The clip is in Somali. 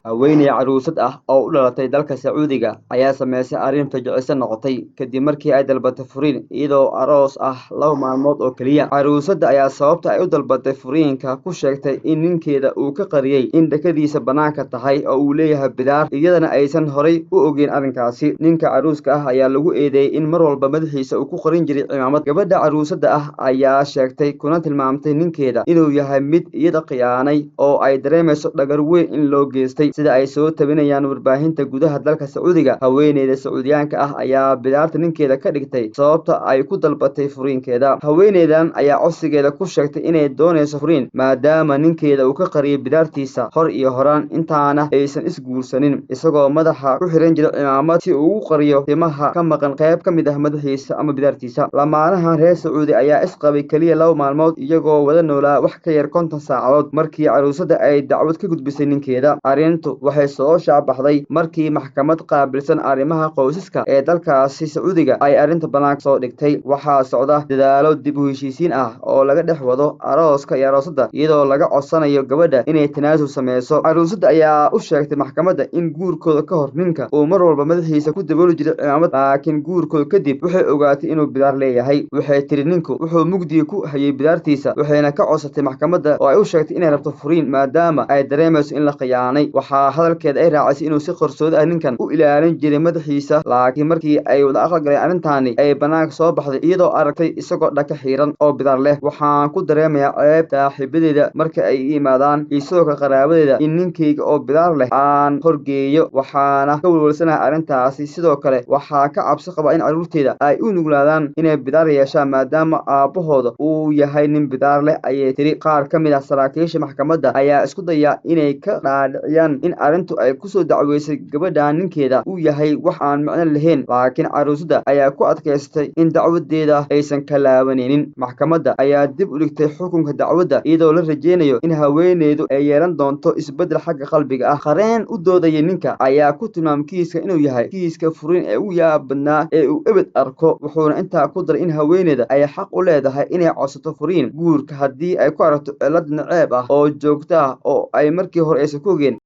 haweeney caruusad ah oo u dhalatay dalka Sacuudiga ayaa sameysay arrin fajacisa noqotay kadib markii ay dalbatay furiin iyadoo aroos ah 2 maalmood oo kaliya. Caruusadda ayaa sababta ay u dalbatay furiinka ku sheegtay in ninkeeda uu ka qariyay in dhakadiisa banaanka tahay oo uu leeyahay bidaar, iyadana aysan horay u ogeyn arrinkaasi. Ninka caruuska ah ayaa lagu eedeeyay in mar walba madaxiisa uu ku qorin jiray cimaamad. Gabadha caruusadda ah ayaa sheegtay kuna tilmaamtay ninkeeda inuu yahay mid iyada khiyaanay oo ay dareemayso dhagar weyn in loo geystay. sida ay soo tabinayaan warbaahinta gudaha dalka Sacuudiga, haweeneyda Sacuudiyaanka ah ayaa bidaarta ninkeeda ka dhigtay sababta ay ku dalbatay furiinkeeda. Haweeneydan ayaa codsigeeda ku sheegtay inay doonayso furiin maadaama ninkeeda uu ka qariyay bidaartiisa hor iyo horaan intaana aysan isguursanin, isagoo madaxa ku xiran jiray cimaamad si uu u qariyo timaha ka maqan qayb ka mid ah madaxiisa ama bidaartiisa. Lamaanahan reer Sacuudi ayaa isqabay kaliya 2 maalmood iyagoo wada noolaa wax ka yar 50 saacadood markii caruusadda ay dacwad ka gudbisay ninkeeda. Waxay soo shaabaxday markii maxkamad qaabilsan arrimaha qoysaska ee dalkaasi Sacuudiga ay arrinta banaanka soo dhigtay. Waxaa socda dadaalo dib u heshiisiin ah oo laga dhex wado arooska iyo aroosadda iyadoo laga codsanayo gabadha inay tanaasul sameyso. Caruusadda ayaa u sheegtay maxkamadda in guurkooda ka hor ninka uu mar walba madaxiisa ku dabooli jiray cimaamad, laakiin guurkooda kadib waxay ogaatay inuu bidaar leeyahay. Waxay tiri ninku wuxuu mugdiga ku hayay bidaartiisa, waxayna ka codsatay maxkamadda oo ay u sheegtay inay rabto furiin maadaama ay dareemayso in la khiyaanay. hadalkeeda ay raacisay inuu si qarsoodi ah ninkan u ilaalin jiray madaxiisa, laakiin markii ay wada aqal galeen arrintaani ay banaanka soo baxday iyadoo aragtay isagoo dhaka xiran oo bidaar leh. Waxaan ku dareemayaa ceeb saaxiibadeeda marka ay imaadaan iyo sidoo kale qaraabadeeda in ninkayga oo bidaar leh aan horgeeyo, waxaana ka walwalsanahay arrintaasi. Sidoo kale waxaa ka cabsi qaba in caruurteeda ay u nuglaadaan inay bidaar yeeshaan maadaama aabbahooda uu yahay nin bidaar leh, ayay tiri. Qaar ka mid ah saraakiisha maxkamadda ayaa isku daya inay ka dhaadhiciyaan in arrintu ay ku soo dacweysay gabadha ninkeeda uu yahay wax aan macno lahayn, laakiin caruusadda ayaa ku adkaystay in dacwadeeda aysan ka laabanaynin. Maxkamadda ayaa dib u dhigtay xukunka dacwadda iyadoo la rajeynayo in haweeneydu ay yeelan doonto isbeddel xagga qalbiga ah. Qareen u doodaya ninka ayaa ku tilmaamay kiiska inuu yahay kiiska furiin ee ugu yaab badnaa ee uu ebed arko, wuxuuna intaa ku daray in haweeneyda ay xaq u leedahay inay codsato furiin guurka haddii ay ku aragto cillad naceeb ah oo joogto ah oo ay markii hore aysan ku ogeen.